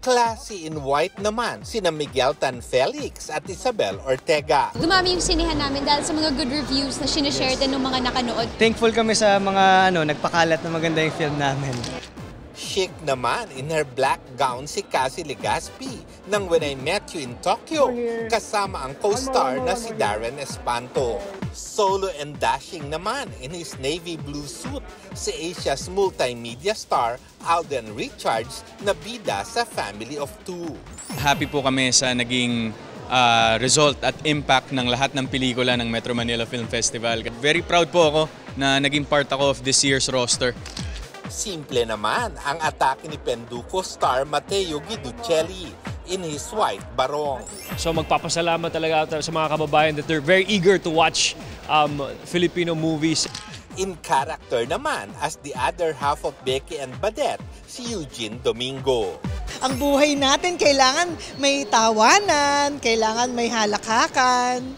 Classy in white naman sina Miguel Tan Felix at Isabel Ortega. Dumami yung sinehan namin dahil sa mga good reviews na sinishare din ng mga nakanood. Thankful kami sa mga nagpakalat na maganda yung film namin. Chic naman in her black gown si Cassie Legaspi ng When I Met You in Tokyo kasama ang co-star na si Darren Espanto. Solo and dashing naman in his navy blue suit si Asia's multimedia star Alden Richards na bida sa Family of Two. Happy po kami sa naging result at impact ng lahat ng pelikula ng Metro Manila Film Festival. Very proud po ako na naging part ako of this year's roster. Simple naman ang atake ni Penduko star Matteo Guiducelli in his white barong. So magpapasalamat talaga sa mga kababayan that they're very eager to watch Filipino movies. In character naman as the other half of Becky and Badette, si Eugene Domingo. Ang buhay natin kailangan may tawanan, kailangan may halakhakan.